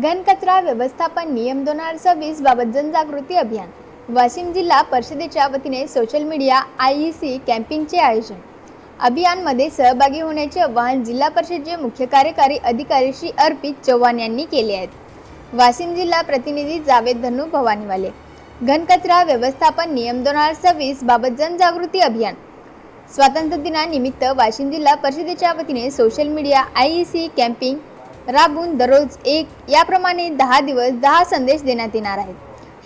घनकचरा व्यवस्थापन नियम 2026 बाबत जनजागृती अभियान. वाशिम जिल्हा परिषदेच्या वतीने सोशल मीडिया IEC कॅम्पिंगचे आयोजन. अभियानमध्ये सहभागी होण्याचे आवाहन जिल्हा परिषदेचे मुख्य कार्यकारी अधिकारी श्री अर्पित चव्हाण यांनी केले आहे. वाशिम जिल्हा प्रतिनिधी जावेद धन्नू भवानीवाले. घनकचरा व्यवस्थापन नियम 2026 बाबत जनजागृती अभियान. स्वातंत्र्य दिनानिमित्त वाशिम जिल्हा परिषदेच्या वतीने सोशल मीडिया IEC कॅम्पिंग राबवून दररोज एक याप्रमाणे 10 दिवस 10 संदेश देण्यात येणार आहेत.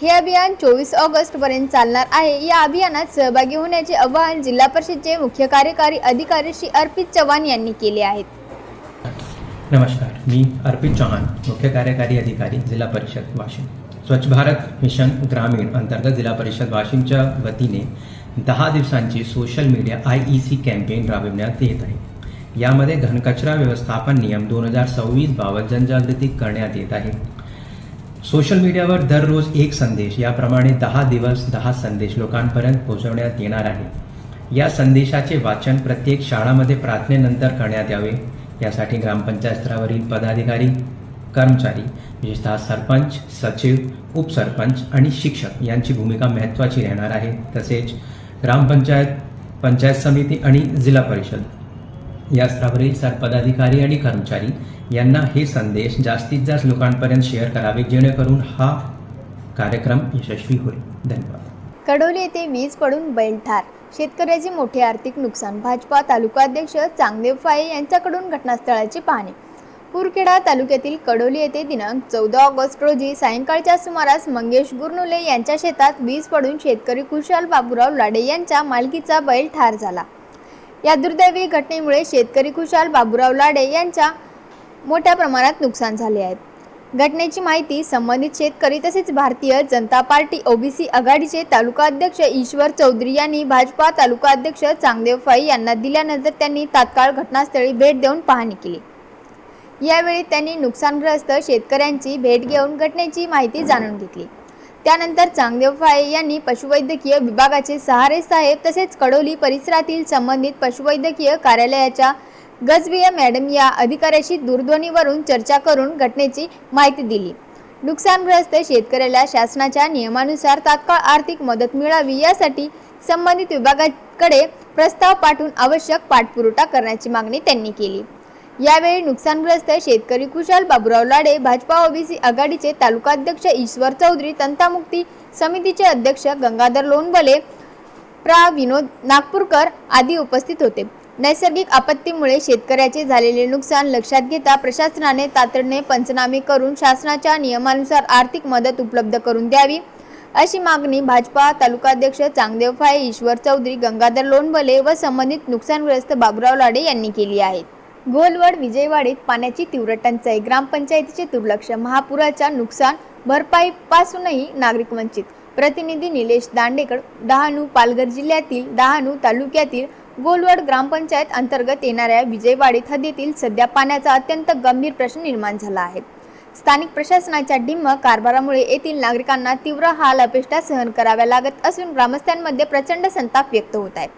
हे अभियान 24 ऑगस्ट पर्यंत चालणार आहे. या अभियानात सहभागी होण्याचे आवाहन जिल्हा परिषदेचे मुख्य कार्यकारी अधिकारी श्री अर्पित चव्हाण यांनी केले आहे. नमस्कार, मी अर्पित चव्हाण, मुख्य कार्यकारी अधिकारी जिल्हा परिषद वाशिम. स्वच्छ भारत मिशन ग्रामीण अंतर्गत जिल्हा परिषद वाशिमच्या वतीने 10 दिवसांची सोशल मीडिया IEC कॅम्पेन राबविण्यात येत आहे. यामध्ये घनकचरा व्यवस्थापन नियम 2026 बाबत जनजागृती करण्यात येत आहे. सोशल मीडियावर दररोज एक संदेश याप्रमाणे 10 दिवस 10 संदेश लोकांपर्यंत पोहोचवण्यात येणार आहे. या संदेशाचे वाचन प्रत्येक शाळांमध्ये प्रार्थनेनंतर करण्यात यावे. यासाठी ग्रामपंचायत स्तरावरील पदाधिकारी, कर्मचारी, विशेषतः सरपंच, सचिव, उपसरपंच आणि शिक्षक यांची भूमिका महत्त्वाची राहणार आहे. तसेच ग्रामपंचायत, पंचायत समिती आणि जिल्हा परिषद या स्तरावरील सरपदाधिकारी आणि कर्मचारी यांना हे संदेश जास्तीत जास्त लोकांपर्यंत शेअर करावे, जेणेकरून हा कार्यक्रम यशस्वी होईल. धन्यवाद. कडोली येथे वीज पडून बैल ठार, शेतकऱ्याचे मोठे आर्थिक नुकसान. भाजपा तालुकाध्यक्ष चांगदेव फाये यांच्याकडून घटनास्थळाची पाहणी. कुरखेडा तालुक्यातील कडोली येथे दिनांक 14 ऑगस्ट रोजी सायंकाळच्या सुमारास मंगेश गुरनुले यांच्या शेतात वीज पडून शेतकरी खुशाल बाबूराव लाडे यांच्या मालकीचा बैल ठार झाला. या दुर्दैवी घटनेमुळे शेतकरी खुशाल बाबूराव लाडे यांच्या मोठ्या प्रमाणात नुकसान झाले आहे. घटनेची माहिती संबंधित शेतकरी तसेच भारतीय जनता पार्टी OBC आघाडीचे तालुका अध्यक्ष ईश्वर चौधरी यांनी भाजपा तालुका अध्यक्ष चांगदेव फाई यांना दिल्यानंतर त्यांनी तात्काळ घटनास्थळी भेट देऊन पाहणी केली. यावेळी त्यांनी नुकसानग्रस्त शेतकऱ्यांची भेट घेऊन घटनेची माहिती जाणून घेतली. त्यानंतर चांगदेव फाये यांनी पशुवैद्यकीय विभागाचे सहारे साहेब तसेच कडोली परिसरातील संबंधित पशुवैद्यकीय कार्यालयाच्या गजबिया मॅडम या अधिकाऱ्याशी दूरध्वनीवरून चर्चा करून घटनेची माहिती दिली. नुकसानग्रस्त शेतकऱ्याला शासनाच्या नियमानुसार तात्काळ आर्थिक मदत मिळावी यासाठी संबंधित विभागाकडे प्रस्ताव पाठवून आवश्यक पाठपुरावा करण्याची मागणी त्यांनी केली. यावेळी नुकसानग्रस्त शेतकरी खुशाल बाबूराव लाडे, भाजपा OBC आघाडीचे तालुका अध्यक्ष ईश्वर चौधरी, तंटामुक्ती समितीचे अध्यक्ष गंगाधर लोणबले, प्रा. विनोद नागपूरकर आदी उपस्थित होते. नैसर्गिक आपत्तीमुळे शेतकऱ्याचे झालेले नुकसान लक्षात घेता प्रशासनाने तातडीने पंचनामे करून शासनाच्या नियमानुसार आर्थिक मदत उपलब्ध करून द्यावी, अशी मागणी भाजपा तालुकाध्यक्ष चांगदेव फाये, ईश्वर चौधरी, गंगाधर लोणबले व संबंधित नुकसानग्रस्त बाबूराव लाडे यांनी केली आहे. गोलवड विजयवाडीत पाण्याची तीव्र टंचाई, ग्रामपंचायतीचे दुर्लक्ष, महापुराच्या नुकसान भरपाईपासूनही नागरिक वंचित. प्रतिनिधी निलेश दांडेकर, डहाणू. पालघर जिल्ह्यातील डहाणू तालुक्यातील गोलवड ग्रामपंचायत अंतर्गत येणाऱ्या विजयवाडीत हद्दीतील सध्या पाण्याचा अत्यंत गंभीर प्रश्न निर्माण झाला आहे. स्थानिक प्रशासनाच्या ढिम्म कारभारामुळे येथील नागरिकांना तीव्र हाल अपेष्टा सहन कराव्या लागत असून ग्रामस्थांमध्ये प्रचंड संताप व्यक्त होत आहे.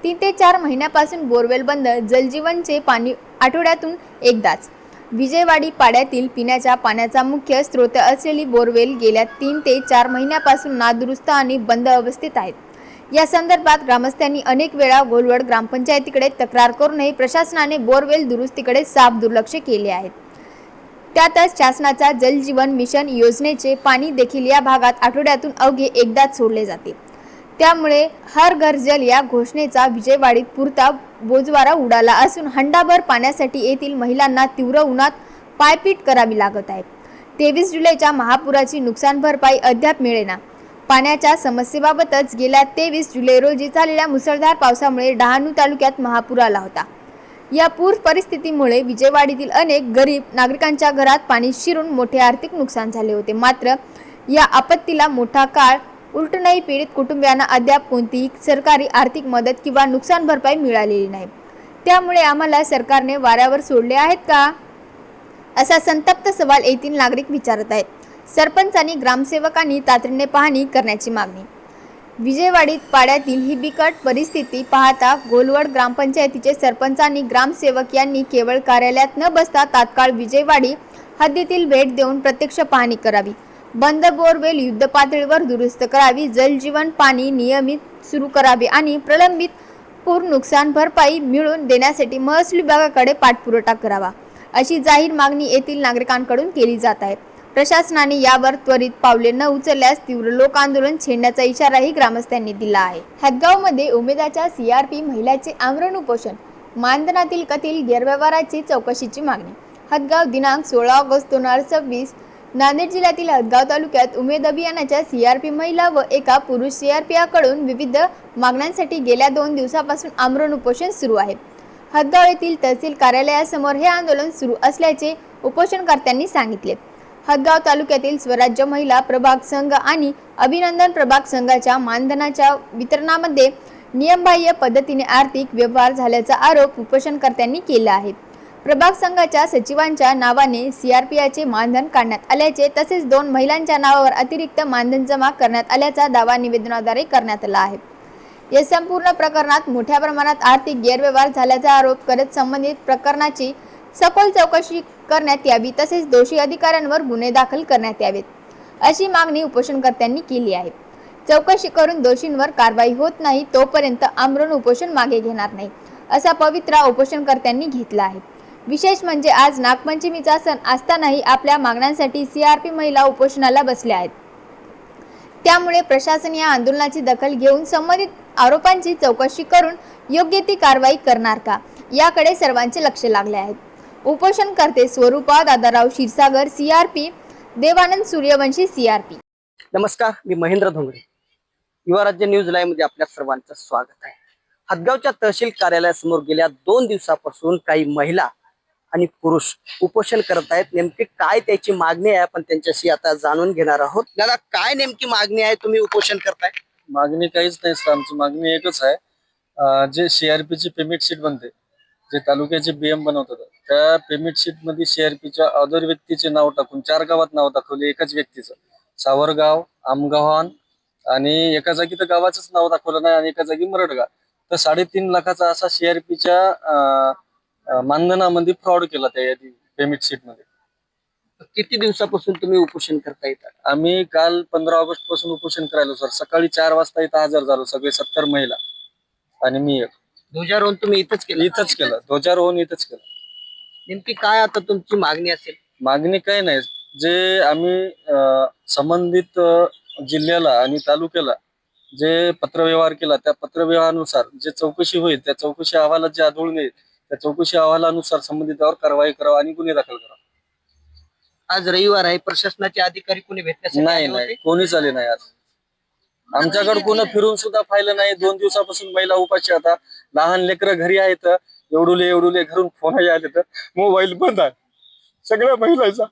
3 ते 4 महिन्यापासून बोरवेल बंद, जलजीवनचे पाणी आठवड्यातून एकदाच. विजयवाडी पाड्यातील पिण्याच्या पाण्याचा मुख्य स्रोत असलेली बोरवेल गेल्या 3 ते 4 महिन्यापासून नादुरुस्त आणि बंद अवस्थेत आहेत. या संदर्भात ग्रामस्थांनी अनेक वेळा गोलवड ग्रामपंचायतीकडे तक्रार करूनही प्रशासनाने बोरवेल दुरुस्तीकडे साफ दुर्लक्ष केले आहे. त्यातच शासनाच्या जलजीवन मिशन योजनेचे पाणी देखील या भागात आठवड्यातून अवघे एकदाच सोडले जाते. त्यामुळे हर घर जल या घोषणेचा विजयवाडीत पुरता बोजवारा उडाला असून हंडाभर पाण्यासाठी येथील महिलांना तीव्र उन्हात पायपीट करावी लागत आहे. 23 जुलैच्या महापुराची नुकसान भरपाई अद्याप मिळेना. पाण्याच्या समस्येबाबतच गेल्या 23 जुलै रोजी झालेल्या मुसळधार पावसामुळे डहाणू तालुक्यात महापूर आला होता. या पूर परिस्थितीमुळे विजयवाडीतील अनेक गरीब नागरिकांच्या घरात पाणी शिरून मोठे आर्थिक नुकसान झाले होते. मात्र या आपत्तीला मोठा काळ उलटूनही पीडित कुटुंबियांना अद्याप कोणतीही सरकारी आर्थिक मदत किंवा नुकसान भरपाई मिळालेली नाही. त्यामुळे आम्हाला सरकारने वाऱ्यावर सोडले आहेत का, असा संतप्त सवाल येथील नागरिक विचारत आहेत. सरपंच आणि ग्रामसेवकांनी तातडीने पाहणी करण्याची मागणी. विजयवाडीत पाड्यातील ही बिकट परिस्थिती पाहता गोलवड ग्रामपंचायतीचे सरपंच आणि ग्रामसेवक यांनी केवळ कार्यालयात न बसता तात्काळ विजयवाडी हद्दीतील भेट देऊन प्रत्यक्ष पाहणी करावी. बंद बोरवेल युद्धपातळीवर दुरुस्त करावी, जलजीवन पाणी नियमित सुरू करावे आणि प्रलंबित पूर नुकसान भरपाई मिळवून देण्यासाठी महसूल विभागाकडे पाठपुरावा करावा, अशी जाहीर मागणी येथील नागरिकांकडून केली जात आहे. प्रशासनाने यावर त्वरित पावले न उचलल्यास तीव्र लोक आंदोलन छेडण्याचा इशाराही ग्रामस्थांनी दिला आहे. हदगावमध्ये उमेदाच्या सीआरपी महिलाचे आमरण उपोषण, मानधनातील कथित गैरव्यवहाराची चौकशीची मागणी. हदगाव दिनांक 16 ऑगस्ट 2026. नांदेड जिल्ह्यातील हदगाव तालुक्यात उमेद अभियानाच्या सीआरपी महिला व एका पुरुष सीआरपीकडून विविध मागण्यांसाठी गेल्या 2 दिवसापासून आमरण उपोषण सुरू आहे. हदगाव येथील तहसील कार्यालयासमोर हे आंदोलन सुरू असल्याचे उपोषणकर्त्यांनी सांगितले. हदगाव तालुक्यातील स्वराज्य महिला प्रभाग संघ आणि अभिनंदन प्रभाग संघाच्या मानधनाच्या वितरणामध्ये नियमबाह्य पद्धतीने आर्थिक व्यवहार झाल्याचा आरोप उपोषणकर्त्यांनी केला आहे. प्रभाग संघाच्या सचिवांच्या नावाने सीआरपीचे मानधन काढण्यात आल्याचे तसेच 2 महिलांच्या नावावर अतिरिक्त मानधन जमा करण्यात आल्याचा दावा निवेदनाद्वारे करण्यात आला आहे. या संपूर्ण प्रकरणात मोठ्या प्रमाणात आर्थिक गैरव्यवहार झाल्याचा आरोप करत संबंधित प्रकरणाची सखोल चौकशी करण्यात यावी तसेच दोषी अधिकाऱ्यांवर गुन्हे दाखल करण्यात यावेत, अशी मागणी उपोषणकर्त्यांनी केली आहे. चौकशी करून दोषींवर कारवाई होत नाही तोपर्यंत आमरण उपोषण मागे घेणार नाही, असा पवित्रा उपोषणकर्त्यांनी घेतला आहे. विशेष म्हणजे आज नागपंचमीचा सण असतानाही आपल्या मागण्यांसाठी सीआरपी महिला उपोषणाला बसल्या आहेत. त्यामुळे प्रशासन या आंदोलनाची दखल घेऊन संबंधित आरोपांची चौकशी करून योग्य ती कारवाई करणार का, याकडे सर्वांचे लक्ष लागले आहे. उपोषणकर्ते स्वरूपा दादाराव क्षीरसागर सीआरपी, देवानंद सूर्यवंशी सीआरपी. नमस्कार, मी महेंद्र धोंगरे. युवा राज्य न्यूज लाईव्ह मध्ये आपल्या सर्वांचं स्वागत आहे. हदगावच्या तहसील कार्यालयासमोर गेल्या 2 दिवसापासून काही महिला आणि पुरुष उपोषण करत आहेत. नेमकी काय त्याची मागणी आहे आपण त्यांच्याशी आता जाणून घेणार आहोत. दादा, काय नेमकी मागणी आहे, तुम्ही उपोषण करताय? मागणी काहीच नाही सर, आमची मागणी एकच आहे. जे सीआरपी ची पेमेंट शीट बनते, जे तालुक्याचे बीएम बनवतात, त्या पेमेंट शीट मध्ये सीआरपीच्या अदर व्यक्तीचे नाव टाकून 4 गावात नाव दाखवले. एकाच व्यक्तीचं सावरगाव, आमगावान आणि एका जागी तर गावाचंच नाव दाखवलं नाही आणि एका जागी मरडगाव. तर 3.5 लाखाचा असा सीआरपीच्या मानधनामध्ये फ्रॉड केला त्या पेमेंट शीट मध्ये. किती दिवसापासून तुम्ही उपोषण करता येतात? आम्ही काल 15 ऑगस्ट पासून उपोषण करायलो सर. सकाळी 4 वाजता इथं हजर झालो, सगळे 70 महिला आणि मी एक. ध्वजारोहण तुम्ही इथंच केलं? इथंच केलं, ध्वजारोहण इथंच केलं. नेमकी काय आता तुमची मागणी असेल? मागणी काही नाही, जे आम्ही संबंधित जिल्ह्याला आणि तालुक्याला जे पत्रव्यवहार केला त्या पत्रव्यवहारानुसार जे चौकशी होईल, त्या चौकशी अहवालात जे आढळून येईल त्या चौकशी अहवालानुसार संबंधितावर कारवाई करावी आणि गुन्हे दाखल करावा. आज रविवार आहे, प्रशासनाचे अधिकारी कोणी भेटण्यासाठी आले होते? नाही, कोणीच आले नाही आज. आमच्याकडे कोणी फिरून सुद्धा पाहिलं नाही. 2 दिवसापासून महिला उपाशी. आता लहान लेकरं घरी आहेत, एवढुले घरून फोन आले तर मोबाईल बंद आहे सगळ्या महिलांचा.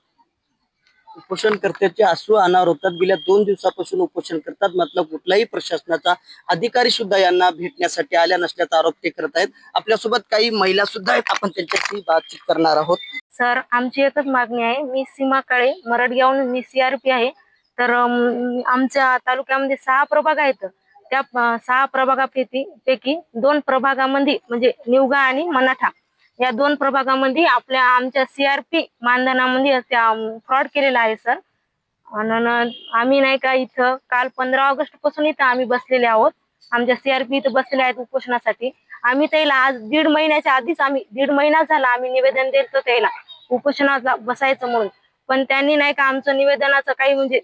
उपोषणकर्त्याचे आसू अनावर होतात. गेल्या 2 दिवसापासून उपोषण करतात, मतलब कुठलाही प्रशासनाचा अधिकारी सुद्धा यांना भेटण्यासाठी आल्या नसल्याचा आरोप ते करत आहेत. आपल्यासोबत काही महिला सुद्धा आहेत, आपण त्यांच्याशी बातचीत करणार आहोत. सर, आमची एकच मागणी आहे. मी सीमा काळे, मरडगावहून मी सीआरपी आहे. तर आमच्या तालुक्यामध्ये 6 प्रभाग आहेत. त्या 6 प्रभागापैकी 2 प्रभागामध्ये म्हणजे निवगा आणि मनाठा या 2 प्रभागामध्ये आमच्या सीआरपी मानधनामध्ये त्या फ्रॉड केलेला आहे सर. आणि आम्ही नाही का इथं काल 15 ऑगस्ट पासून इथं आम्ही बसलेले आहोत. आमच्या सीआरपी इथं बसलेले आहेत उपोषणासाठी. आम्ही त्याला आज 1.5 महिन्याच्या आधीच 1.5 महिना झाला आम्ही निवेदन देतो त्याला उपोषणाला बसायचं म्हणून. पण त्यांनी नाही का आमचं निवेदनाचं काही म्हणजे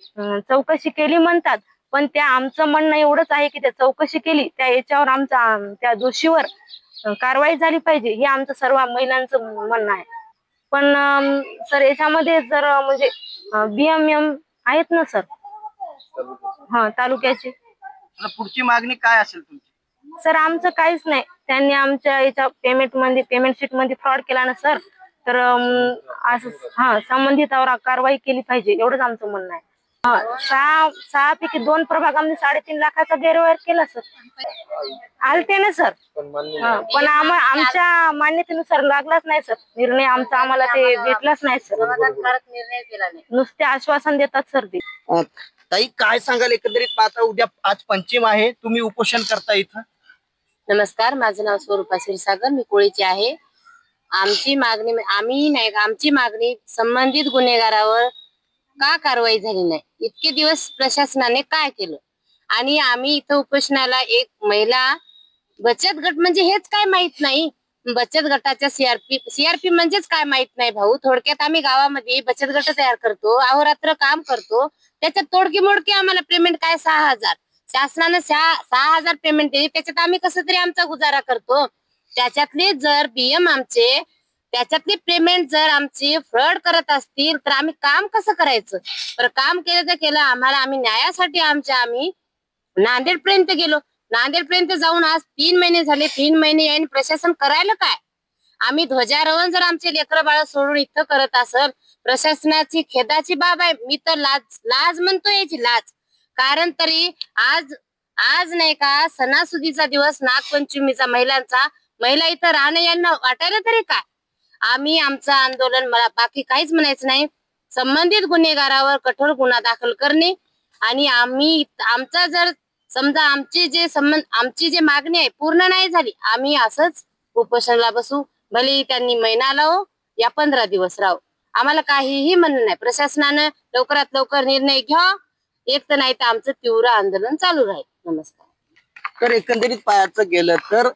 चौकशी केली म्हणतात, पण त्या आमचं म्हणणं एवढंच आहे की त्या चौकशी केली त्या याच्यावर आमचा त्या दोषीवर कारवाई झाली पाहिजे, हे आमचं सर्व महिलांचं म्हणणं आहे. पण सर याच्यामध्ये जर म्हणजे बीएमएम आहेत ना सर, तालुक्याचे. पुढची मागणी काय असेल तुमची? सर आमचं काहीच नाही. त्यांनी आमच्या याच्या पेमेंट शीट मध्ये फ्रॉड केला ना सर, तर असं संबंधितावर कारवाई केली पाहिजे, एवढंच आमचं म्हणणं आहे. 6 पैकी 2 प्रभागामध्ये 3.5 लाखाचा गैरव्यवहार केला सर. आलते ना सर, पण आमच्या मान्यतेनुसार लागलाच नाही सर निर्णय आमचा. आम्हाला ते भेटलाच नाही सर. नुसते आश्वासन देतात सर ते. ताई काय सांगाल एकंदरीत आता उद्या आज पंचम आहे, तुम्ही उपोषण करता इथं? नमस्कार, माझं नाव स्वरूपा क्षीरसागर, मी कोळीची आहे. आमची मागणी संबंधित गुन्हेगारावर का कारवाई झाली नाही, इतके दिवस प्रशासनाने काय केलं? आणि आम्ही इथं उपोषणाला एक महिला बचत गट म्हणजे हेच काय माहित नाही. बचत गटाच्या सीआरपी म्हणजेच काय माहित नाही भाऊ. थोडक्यात आम्ही गावामध्ये बचत गट तयार करतो, अहोरात्र काम करतो. त्याच्यात तोडकी मोडकी आम्हाला पेमेंट काय 6,000 शासनानं 6,000 पेमेंट दिली. त्याच्यात आम्ही कसं तरी आमचा गुजारा करतो. त्याच्यातले जर बीएम आमचे त्याच्यातली पेमेंट जर आमची फ्रॉड करत असतील तर आम्ही काम कसं करायचं? तर काम केलं तर केलं, आम्ही न्यायासाठी आम्ही नांदेड पर्यंत गेलो. नांदेड पर्यंत जाऊन आज 3 महिने झाले. 3 महिने आणि प्रशासन करायला काय? आम्ही ध्वजारोहण जर आमचे लेकरं बाळ सोडून इथं करत असेल, प्रशासनाची खेदाची बाब आहे. मी तर लाज म्हणतो, याची लाज. कारण तरी आज नाही का सणासुदीचा दिवस, नागपंचमीचा महिला इथं राहणं यांना वाटायला तरी काय? आम्ही आमचं आंदोलन, मला बाकी काहीच म्हणायचं नाही. संबंधित गुन्हेगारावर कठोर गुन्हा दाखल करणे आणि आमचा जर समजा आमची जे मागणी आहे पूर्ण नाही झाली, आम्ही असंच उपोषणाला बसू. भले त्यांनी महिना लावो या 15 दिवस राहू, आम्हाला काहीही म्हणणं नाही. प्रशासनानं लवकरात लवकर निर्णय घ्या, एक तर नाही तर आमचं तीव्र आंदोलन चालू राहील. नमस्कार. तर एकंदरीत पाहायचं गेलं तर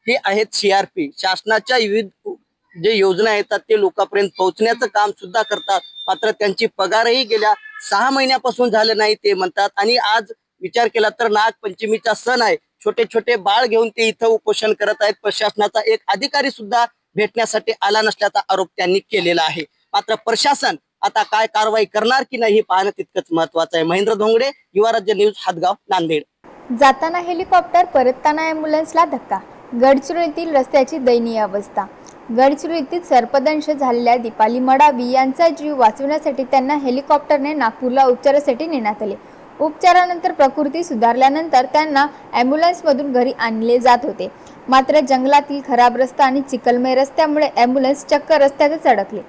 हे आहेत सीआरपी, शासनाच्या विविध जे योजना येतात ते लोकांपर्यंत पोहोचण्याचं काम सुद्धा करतात. मात्र त्यांची पगारही गेल्या 6 महिन्यापासून झाले नाही ते म्हणतात. आणि आज विचार केला तर नागपंचमीचा सण आहे, छोटे छोटे बाळ घेऊन ते इथं उपोषण करत आहेत. प्रशासनाचा एक अधिकारी सुद्धा भेटण्यासाठी आला नसल्याचा आरोप त्यांनी केलेला आहे. मात्र प्रशासन आता काय कारवाई करणार की नाही हे पाहणं तितकंच महत्वाचं आहे. महेंद्र धोंगडे, युवा राज्य न्यूज, हातगाव, नांदेड. जाताना हेलिकॉप्टर, परतताना ॲम्ब्युलन्सला धक्का. गडचिरोलीतील रस्त्याची दयनीय अवस्था. गडचिरोलीतील सर्पदंश झालेल्या दीपाली मडावी यांचा जीव वाचवण्यासाठी त्यांना हेलिकॉप्टरने नागपूरला उपचारासाठी नेण्यात आले. उपचारानंतर प्रकृती सुधारल्यानंतर त्यांना ॲम्ब्युलन्समधून घरी आणले जात होते. मात्र जंगलातील खराब रस्ता आणि चिखलमय रस्त्यामुळे ॲम्ब्युलन्स चक्क रस्त्यातच अडकली.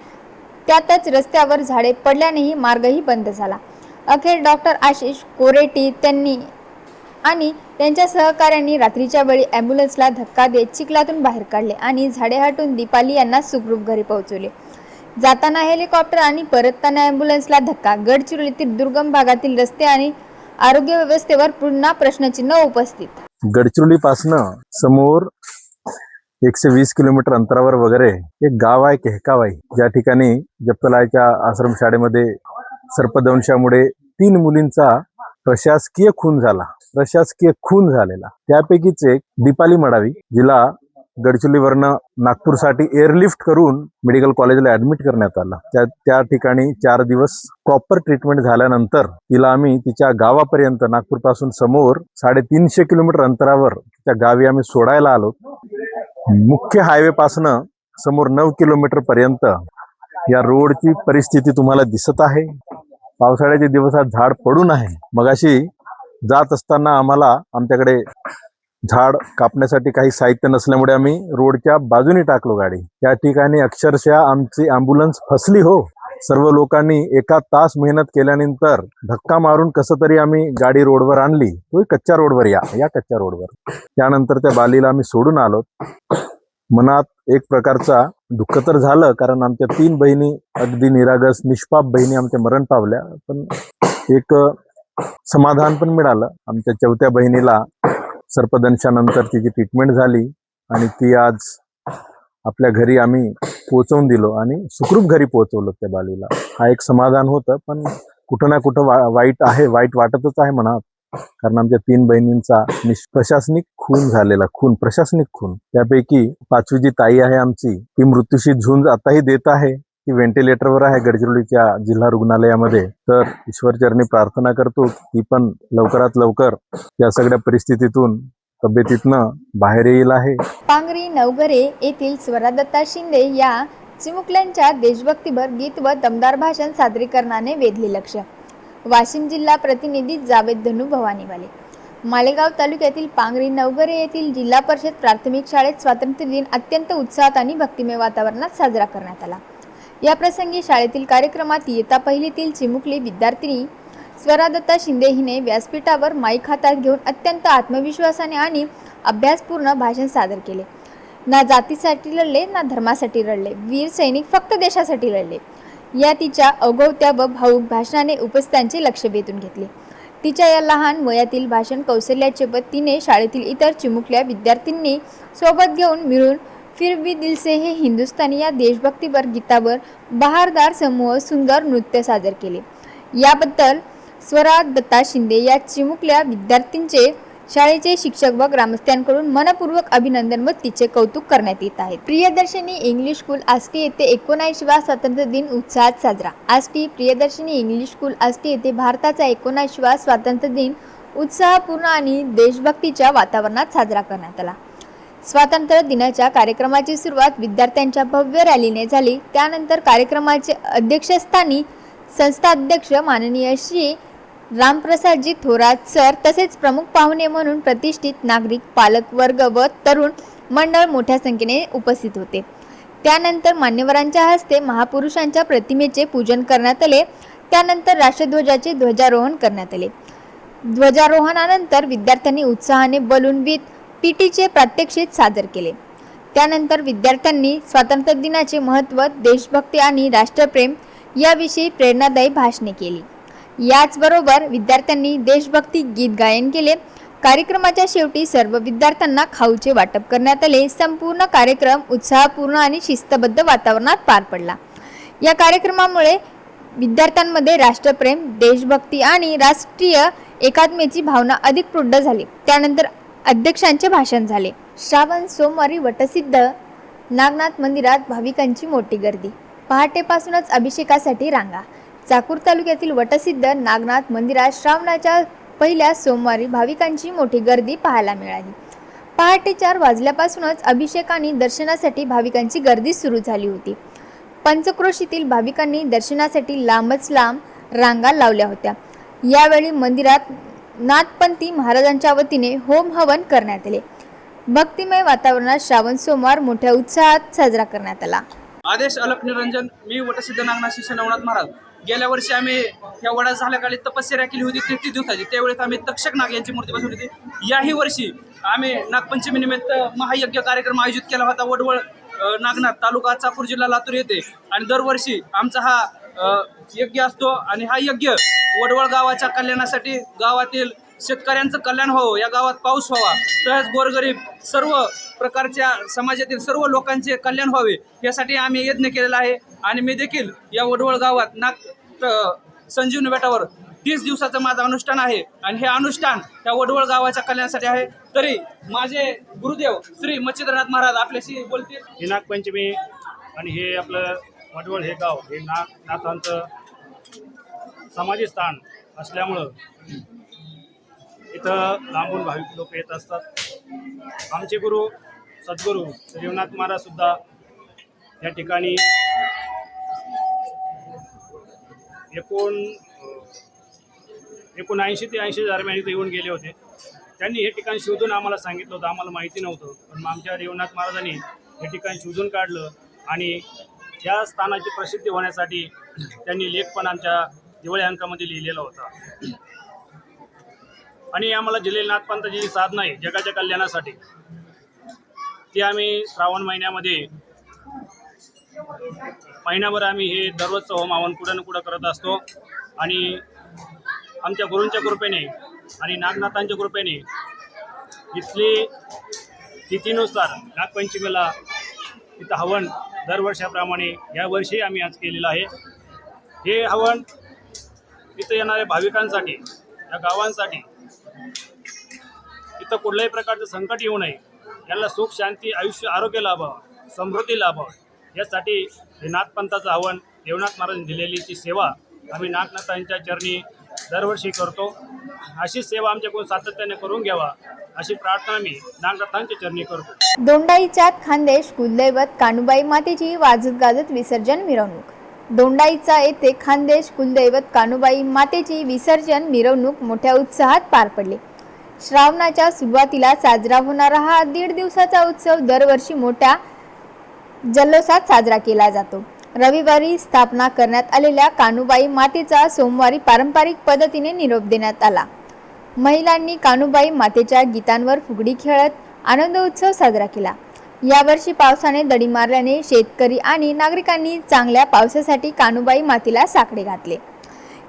त्यातच रस्त्यावर झाडे पडल्यानेही मार्गही बंद झाला. अखेर डॉक्टर आशिष कोरेटी आणि त्यांच्या सहकाऱ्यांनी रात्रीच्या वेळी ॲम्ब्युलन्सला धक्का देत चिखलातून बाहेर काढले आणि झाडे हटून दीपाली यांना सुखरूप घरी पोहोचवले. जाताना हेलिकॉप्टर आणि परतताना ॲम्ब्युलन्सला धक्का. गडचिरोलीतील दुर्गम भागातील रस्ते आणि आरोग्य व्यवस्थेवर पुन्हा प्रश्नचिन्ह उपस्थित. गडचिरोली पासनं समोर 120 किलोमीटर अंतरावर वगैरे एक गाव आहे केहकावाई, ज्या ठिकाणी जपतलाच्या आश्रमशाळेमध्ये सर्पदंशामुळे 3 मुलींचा प्रशासकीय खून झालेला. त्यापैकीच एक दीपाली मडावी, जिला गडचिरोलीवरनं नागपूरसाठी एअरलिफ्ट करून मेडिकल कॉलेजला ऍडमिट करण्यात आलं. त्या ठिकाणी 4 दिवस प्रॉपर ट्रीटमेंट झाल्यानंतर तिला आम्ही तिच्या गावापर्यंत, नागपूरपासून समोर 350 किलोमीटर अंतरावर त्या गावी आम्ही सोडायला आलो. मुख्य हायवे पासनं समोर 9 किलोमीटर पर्यंत या रोडची परिस्थिती तुम्हाला दिसत आहे. पावसाळ्याच्या दिवसात झाड पडून आहे. मगाशी जात असताना आम्हाला आमच्याकडे झाड कापण्यासाठी काही साहित्य नसल्यामुळे आम्ही रोडच्या बाजूने टाकलो गाडी. त्या ठिकाणी अक्षरशः आमची ॲम्ब्युलन्स फसली हो. सर्व लोकांनी 1 तास मेहनत केल्यानंतर धक्का मारून कसं तरी आम्ही गाडी रोडवर आणली. तो कच्च्या रोडवर या कच्च्या रोडवर. त्यानंतर त्या बालीला आम्ही सोडून आलो. मनात एक प्रकारचा दुःख तर झालं, कारण आमच्या 3 बहिणी अगदी निरागस निष्पाप बहिणी आमच्या मरण पावल्या. पण एक समाधान पण मिळालं. आमच्या 4थ्या बहिणीला सर्पदंशानंतर तिची ट्रीटमेंट झाली आणि ती आज आपल्या घरी आम्ही पोहोचवून दिलो आणि सुखरूप घरी पोहोचवलं त्या बालीला. हा एक समाधान होतं. पण कुठं ना कुठं वाईट वाटतच आहे मनात, कारण आमच्या 3 बहिणींचा प्रशासनिक खून झालेला. प्रशासनिक खून. त्यापैकी 5वी जी ताई आहे आमची, ती मृत्यूशी झुंज आताही देत आहे. ती व्हेंटिलेटरवर आहे गडचिरोलीच्या जिल्हा रुग्णालयामध्ये. तर ईश्वरचरणी प्रार्थना करतो ती पण लवकरात लवकर या सगळ्या परिस्थितीतून, तब्येतीतनं बाहेर येईल आहे. पांगरी नवघरे येथील स्वरादत्ता शिंदे या चिमुकल्यांच्या देशभक्तीपर गीत व दमदार भाषण सादरीकरणाने वेधले लक्ष. वाशिम जिल्हा प्रतिनिधी जावेद धनु भवानीवाले. मालेगाव तालुक्यातील पांगरी नवघरे येथील जिल्हा परिषद प्राथमिक शाळेत स्वातंत्र्य दिन अत्यंत उत्साहात आणि भक्तिमय वातावरणात साजरा करण्यात आला. या प्रसंगी शाळेतील कार्यक्रमात इयत्ता पहिलीतील चिमुकली विद्यार्थिनी स्वरादत्ता शिंदे हिने व्यासपीठावर माईक हातात घेऊन अत्यंत आत्मविश्वासाने आणि अभ्यासपूर्ण भाषण सादर केले. ना जातीसाठी लढले, ना धर्मासाठी लढले, वीर सैनिक फक्त देशासाठी लढले. या तिच्या अगोवत्या व भावूक भाषणाने उपस्थितांचे लक्ष वेधून घेतले. तिच्या या लहान वयातील भाषण कौशल्याचे व तिने शाळेतील इतर चिमुकल्या विद्यार्थ्यांनी सोबत घेऊन मिळून फिर भी दिल से है हिंदुस्तानी या देशभक्तीपर गीतावर बहारदार समूह सुंदर नृत्य सादर केले. याबद्दल स्वरादत्ता शिंदे या चिमुकल्या विद्यार्थ्यांचे शाळेचे शिक्षक व ग्रामस्थांकडून मनपूर्वक अभिनंदन व तिचे कौतुक करण्यात येत आहे. प्रियदर्शनी इंग्लिश स्कूल आष्टी येथे 79वा स्वातंत्र्य दिन उत्साहात साजरा. आष्टी प्रियदर्शनी इंग्लिश स्कूल आष्टी येथे भारताचा 79वा स्वातंत्र्य दिन उत्साहपूर्ण आणि देशभक्तीच्या वातावरणात साजरा करण्यात आला. स्वातंत्र्य दिनाच्या कार्यक्रमाची सुरुवात विद्यार्थ्यांच्या भव्य रॅलीने झाली. त्यानंतर कार्यक्रमाचे अध्यक्षस्थानी संस्थाध्यक्ष माननीय श्री रामप्रसादजी थोरात सर तसेच प्रमुख पाहुणे म्हणून प्रतिष्ठित नागरिक, पालक वर्ग व तरुण मंडळ मोठ्या संख्येने उपस्थित होते. त्यानंतर मान्यवरांच्या हस्ते महापुरुषांच्या प्रतिमेचे पूजन करण्यात आले. त्यानंतर राष्ट्रध्वजाचे ध्वजारोहण करण्यात आले. ध्वजारोहणानंतर विद्यार्थ्यांनी उत्साहाने बलून विथ पीटीचे प्रात्यक्षिक सादर केले. त्यानंतर विद्यार्थ्यांनी स्वातंत्र्य दिनाचे महत्त्व, देशभक्ती आणि राष्ट्रप्रेम याविषयी प्रेरणादायी भाषणे केली. याचबरोबर विद्यार्थ्यांनी देशभक्ती गीत गायन केले. कार्यक्रमाच्या शेवटी सर्व विद्यार्थ्यांना खाऊचे वाटप करण्यात आले. संपूर्ण कार्यक्रम उत्साहपूर्ण आणि शिस्तबद्ध वातावरणात पार पडला. या कार्यक्रमामुळे विद्यार्थ्यांमध्ये राष्ट्रप्रेम, देशभक्ती आणि राष्ट्रीय एकात्मतेची भावना अधिक प्रौढ झाली. त्यानंतर अध्यक्षांचे भाषण झाले. श्रावण सोमवारी वटसिद्ध नागनाथ मंदिरात भाविकांची मोठी गर्दी. पहाटेपासूनच अभिषेकासाठी रांगा. चाकूर तालुक्यातील वटसिद्ध नागनाथ मंदिरात श्रावणाच्या पहिल्या सोमवारी भाविकांची मोठी गर्दी पाहायला मिळाली. पहाटे 4 वाजल्यापासूनच अभिषेक आणि दर्शनासाठी भाविकांची गर्दी सुरू झाली होती. पंचक्रोशीतील भाविकांनी दर्शनासाठी लांबच लांब रांगा लावल्या होत्या. यावेळी मंदिरात नाथपंथी महाराजांच्या वतीने होम हवन करण्यात आले. भक्तिमय वातावरणात श्रावण सोमवार मोठ्या उत्साहात साजरा करण्यात आला. आदेश अलक निरंजन. मी वटसिद्ध नागनाथ शिष्य नवनाथ महाराज. गेल्या वर्षी आम्ही या वडा झाल्याकाळी तपश्चर्या केली होती 33 दिवसाची. त्यावेळेस आम्ही तक्षक नाग यांची मूर्ती बसवली होती. याही वर्षी आम्ही नागपंचमी निमित्त महायज्ञ कार्यक्रम आयोजित केला होता वडवळ नागनाथ तालुका चाकूर जिल्हा लातूर येथे. आणि दरवर्षी आमचा हा यज्ञ असतो आणि हा यज्ञ वडवळ गावाच्या कल्याणासाठी, गावातील शेतकऱ्यांचं कल्याण व्हावं, या गावात पाऊस व्हावा, तसेच गोरगरीब सर्व प्रकारच्या समाजातील सर्व लोकांचे कल्याण व्हावे यासाठी आम्ही यज्ञ केलेला आहे. आणि मी देखील या वडवळ गावात संजीवनी बेटावर 30 दिवसाचं माझं अनुष्ठान आहे. आणि हे अनुष्ठान त्या वडवळ गावाच्या कल्याणासाठी आहे. तरी माझे गुरुदेव श्री मच्छिंद्रनाथ महाराज आपल्याशी बोलतील. ही नागपंचमी आणि हे आपलं वडवळ हे गाव हे नाथांचं समाधी स्थान असल्यामुळं इथं लांबून भाविक लोक येत असतात. आमचे गुरु सद्गुरू श्रीनाथ महाराज सुद्धा या ठिकाणी 79 ते 80 दरम्यान इथे येऊन गेले होते. त्यांनी हे ठिकाण शोधून आम्हाला सांगितलं होतं. आम्हाला माहिती नव्हतं, पण मग आमच्या रेवनाथ महाराजांनी हे ठिकाण शोधून काढलं आणि या स्थानाची प्रसिद्धी होण्यासाठी त्यांनी लेख पण आमच्या दिवाळी अंकामध्ये लिहिलेला होता. आणि आम्हाला दिलेली नाथपंथाची जी साधना आहे जगाच्या कल्याणासाठी, ती आम्ही श्रावण महिन्यामध्ये महिनाभर आम्ही हे दररोजचं होम हवन कुठं ना कुठं करत असतो. आणि आमच्या गुरूंच्या कृपेने आणि नागनाथांच्या कृपेने इथली तिथीनुसार नागपंचमीला इथं हवन दरवर्षाप्रमाणे यावर्षी आम्ही आज केलेलं आहे. हे हवन इथं येणाऱ्या भाविकांसाठी, या गावांसाठी, इथं कुठल्याही प्रकारचं संकट येऊ नये, याला सुख, शांती, आयुष्य, आरोग्य लाभावं, समृद्धी लाभावं यासाठी हे नाथपंथाचं हवन, देवनाथ महाराजांनी दिलेली ती सेवा आम्ही नागनाथांच्या चरणी दरवर्षी करतो. अशी सेवा आमच्याकडून सातत्याने करून घ्यावा अशी प्रार्थना मी नागनाथांच्या चरणी करतो. दोंडाईचा खानदेश कुलदैवत कानुबाई मातेची वाजत गाजत विसर्जन मिरवणूक. दोंडाईचा येथे खानदेश कुलदैवत कानुबाई मातेची विसर्जन मिरवणूक मोठ्या उत्साहात पार पडली. श्रावणाच्या सुरुवातीला साजरा होणारा हा 1.5 दिवसाचा उत्सव दरवर्षी मोठ्या जल्लोषात साजरा केला जातो. रविवारी स्थापना करण्यात आलेल्या कान्हूबाई मातेचा सोमवारी पारंपरिक पद्धतीने निरोप देण्यात आला। महिलांनी कान्हूबाई मातेच्या गीतांवर फुगडी खेळत आनंद उत्सव साजरा केला। यावर्षी पावसाने दडी मारल्याने शेतकरी आणि नागरिकांनी चांगल्या पावसासाठी कान्हूबाई मातेला साकडे घातले।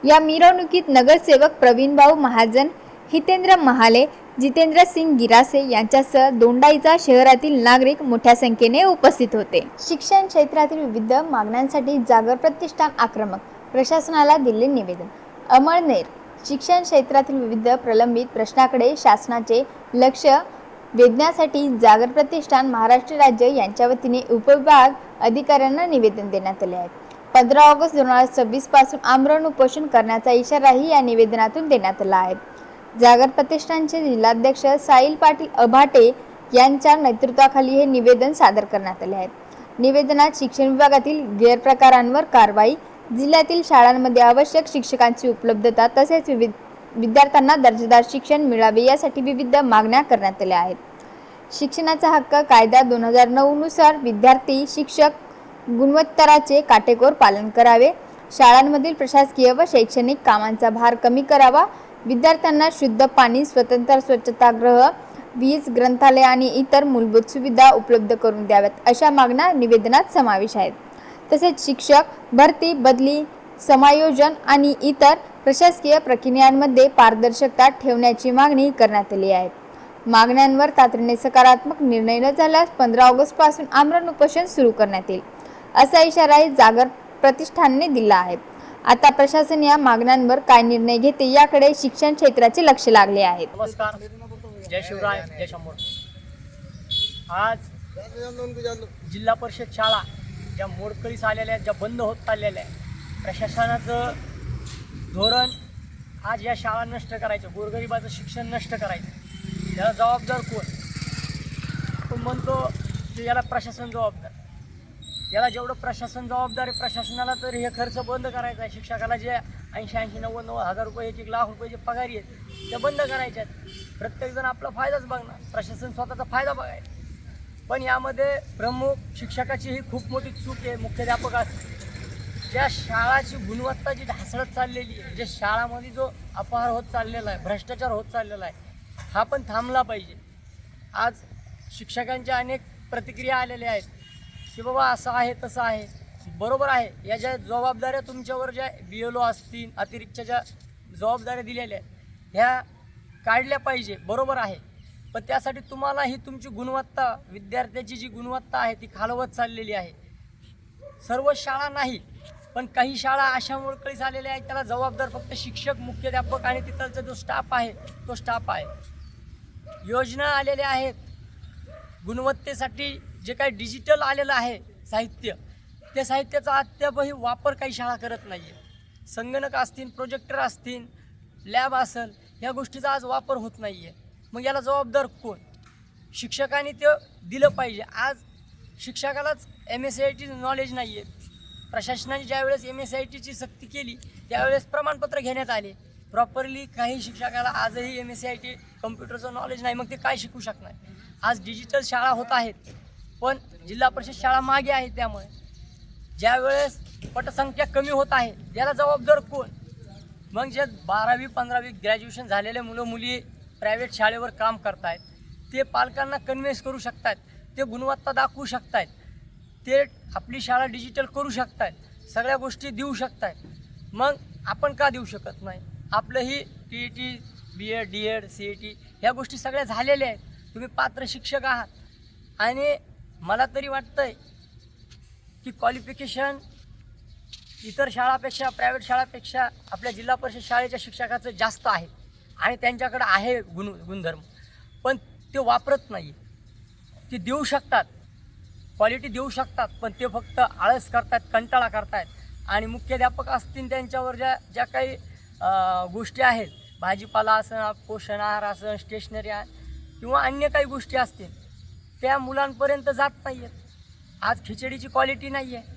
या मिरवणुकीत नगरसेवक प्रवीणभाऊ महाजन, हितेंद्र महाले, जितेंद्र सिंग गिरासे यांच्यासह दोंडाईचा शहरातील नागरिक मोठ्या संख्येने उपस्थित होते। शिक्षण क्षेत्रातील विविध मागण्यांसाठी जागर प्रतिष्ठान आक्रमक, प्रशासनाला दिले निवेदन। अमळनेर शिक्षण क्षेत्रातील विविध प्रलंबित प्रश्नाकडे शासनाचे लक्ष वेधण्यासाठी जागर प्रतिष्ठान महाराष्ट्र राज्य यांच्या वतीने उपविभाग अधिकाऱ्यांना निवेदन देण्यात आले आहे। 15 ऑगस्ट 2026 पासून आमरण उपोषण करण्याचा इशाराही या निवेदनातून देण्यात आला आहे। जागर प्रतिष्ठानचे जिल्हाध्यक्ष साहिल पाटील अभाटे यांच्या नेतृत्वाखाली हे निवेदन सादर करण्यात आले आहे। निवेदनात शिक्षण विभागातील गैरप्रकारांवर कारवाई, जिल्ह्यातील शाळांमध्ये आवश्यक शिक्षकांची उपलब्धता तसेच विद्यार्थ्यांना दर्जेदार शिक्षण मिळावे यासाठी विविध मागण्या करण्यात आल्या आहेत। शिक्षणाचा हक्क कायदा 2009 नुसार विद्यार्थी शिक्षक गुणवत्तराचे काटेकोर पालन करावे, शाळांमधील प्रशासकीय व शैक्षणिक कामांचा भार कमी करावा, विद्यार्थ्यांना शुद्ध पाणी, स्वतंत्र स्वच्छतागृह, वीज, ग्रंथालय आणि इतर मूलभूत सुविधा उपलब्ध करून द्याव्यात अशा मागण्या निवेदनात समावेश आहेत। तसेच शिक्षक भरती, बदली, समायोजन आणि इतर प्रशासकीय प्रक्रियांमध्ये पारदर्शकता ठेवण्याची मागणी करण्यात आली आहे। मागण्यांवर तातडीने सकारात्मक निर्णय न झाल्यास 15 ऑगस्ट पासून आमरण उपोषण सुरू करण्यात येईल असा इशाराही जागर प्रतिष्ठानने दिला आहे। आता प्रशासन या मागण्यांवर काय निर्णय घेते याकडे शिक्षण क्षेत्राचे लक्ष लागले आहे। नमस्कार, जय शिवराय, जय शंभो। आज जिल्हा परिषद शाळा ज्या मोडकळीस आलेल्या आहेत, ज्या बंद होत चाललेल्या आहेत, प्रशासनाचं धोरण आज या शाळा नष्ट करायचं, गोरगरिबाचं शिक्षण नष्ट करायचं, याला जबाबदार कोण? आपण म्हणतो की याला प्रशासन जबाबदार, याला जेवढं प्रशासन जबाबदार आहे प्रशासनाला तर हे खर्च बंद करायचा आहे। शिक्षकाला जे 80-90 हजार रुपये, 1 लाख रुपये जे पगारी आहेत त्या बंद करायच्या आहेत। प्रत्येकजण आपला फायदाच बघणार, प्रशासन स्वतःचा फायदा बघायचा। पण यामध्ये प्रमुख शिक्षकाची ही खूप मोठी चूक आहे, मुख्याध्यापकाची। ज्या शाळाची गुणवत्ता जी ढासळत चाललेली आहे, जे शाळामध्ये जो अपहार होत चाललेला आहे, भ्रष्टाचार होत चाललेला आहे, हा पण थांबला पाहिजे। आज शिक्षकांच्या अनेक प्रतिक्रिया आलेल्या आहेत की बाबा असं आहे तसं आहे, बरोबर आहे। या ज्या जबाबदाऱ्या तुमच्यावर ज्या BLO असतील, अतिरिक्तच्या ज्या जबाबदाऱ्या दिलेल्या आहेत ह्या काढल्या पाहिजे, बरोबर आहे। पण त्यासाठी तुम्हाला ही तुमची गुणवत्ता, विद्यार्थ्याची जी गुणवत्ता आहे ती खालवत चाललेली आहे। सर्व शाळा नाही, पण काही शाळा अशा मोडकळीस आलेल्या आहेत त्याला जबाबदार फक्त शिक्षक, मुख्याध्यापक आणि तिथलचा जो स्टाफ आहे तो स्टाफ आहे। योजना आलेल्या आहेत गुणवत्तेसाठी, जे काही डिजिटल आलेलं आहे साहित्य, त्या साहित्याचा अद्यापही वापर काही शाळा करत नाही आहे। संगणक असतील, प्रोजेक्टर असतील, लॅब असेल, ह्या गोष्टीचा आज वापर होत नाही आहे। मग याला जबाबदार कोण? शिक्षकांनी ते दिलं पाहिजे। आज शिक्षकालाच MSCIT नॉलेज नाही आहे। प्रशासनाने ज्यावेळेस MSCITची सक्ती केली त्यावेळेस प्रमाणपत्र घेण्यात आले प्रॉपरली। काही शिक्षकाला आजही MSCIT कम्प्युटरचं नॉलेज नाही, मग ते काय शिकू शकणार? आज डिजिटल शाळा होत आहेत, पण जिल्हा परिषद शाळा मागे आहे। त्यामुळे ज्यावेळेस पटसंख्या कमी होत आहे याला जबाबदार कोण? मग जे 12वी 15वी ग्रॅज्युएशन झालेले मुलं मुली प्रायव्हेट शाळेवर काम करत आहेत, ते पालकांना कन्व्हिन्स करू शकतात, ते गुणवत्ता दाखवू शकतात, ते आपली शाळा डिजिटल करू शकतात, सगळ्या गोष्टी देऊ शकतात। मग आपण का देऊ शकत नाही? आपलंही TET, BEd, DEd, CET ह्या गोष्टी सगळ्या झालेल्या आहेत। तुम्ही पात्र शिक्षक आहात आणि मला तरी वाटतंय की क्वालिफिकेशन इतर शाळापेक्षा, प्रायव्हेट शाळापेक्षा आपल्या जिल्हा परिषद शाळेच्या शिक्षकाचं जास्त आहे आणि त्यांच्याकडे आहे गुणधर्म, पण ते वापरत नाही। ते देऊ शकतात, क्वालिटी देऊ शकतात, पण ते फक्त आळस करतात, कंटाळा करतात। आणि मुख्याध्यापक असतील त्यांच्यावर ज्या काही गोष्टी आहेत, भाजीपाला असं, पोषण आहार असं, स्टेशनरी किंवा अन्य काही गोष्टी असतील, त्या मुलांपर्यंत जात नाही आहेत। आज खिचडीची क्वालिटी नाही आहे,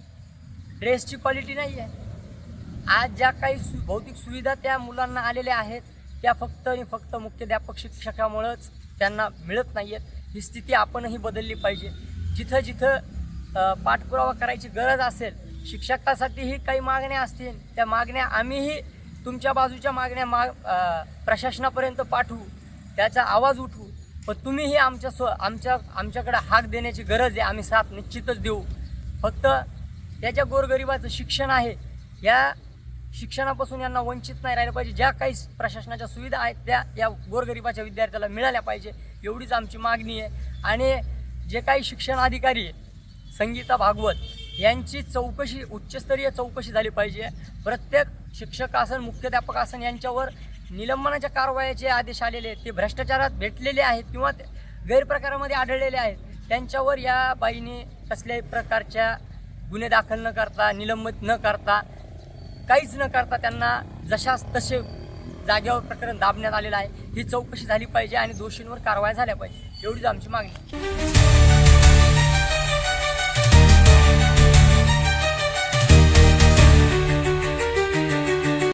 ड्रेसची क्वालिटी नाही आहे। आज ज्या काही भौतिक सुविधा त्या मुलांना आलेल्या आहेत त्या फक्त आणि फक्त मुख्याध्यापक शिक्षकामुळेच त्यांना मिळत नाही आहेत। ही स्थिती आपणही बदलली पाहिजे। जिथं जिथं पाठपुरावा करायची गरज असेल शिक्षकासाठीही काही मागण्या असतील, त्या मागण्या आम्हीही तुमच्या बाजूच्या मागण्या प्रशासनापर्यंत पाठवू, त्याचा आवाज उठवू. पण तुम्हीही आमच्याकडे हाक देण्याची गरज आहे. आम्ही साथ निश्चितच देऊ. फक्त याच्या गोरगरिबाचं शिक्षण आहे, या शिक्षणापासून यांना वंचित नाही राहिलं पाहिजे. ज्या काही प्रशासनाच्या सुविधा आहेत त्या या गोरगरिबाच्या विद्यार्थ्याला मिळाल्या पाहिजे, एवढीच आमची मागणी आहे. आणि जे काही शिक्षण अधिकारी आहे संगीता भागवत यांची चौकशी, उच्चस्तरीय चौकशी झाली पाहिजे. प्रत्येक शिक्षक असन, मुख्याध्यापक असन यांच्यावर निलंबनाच्या कारवाईचे आदेश आलेले आहेत. ते भ्रष्टाचारात भेटलेले आहेत किंवा गैरप्रकारामध्ये आढळलेले आहेत. त्यांच्यावर या बाईने कसल्याही प्रकारच्या गुन्हे दाखल न करता, निलंबित न करता, काहीच न करता त्यांना जशास तसे जागेवर प्रकरण दाबण्यात आलेलं आहे. ही चौकशी झाली पाहिजे आणि दोषींवर कारवाई झाल्या पाहिजे, एवढीच आमची मागणी.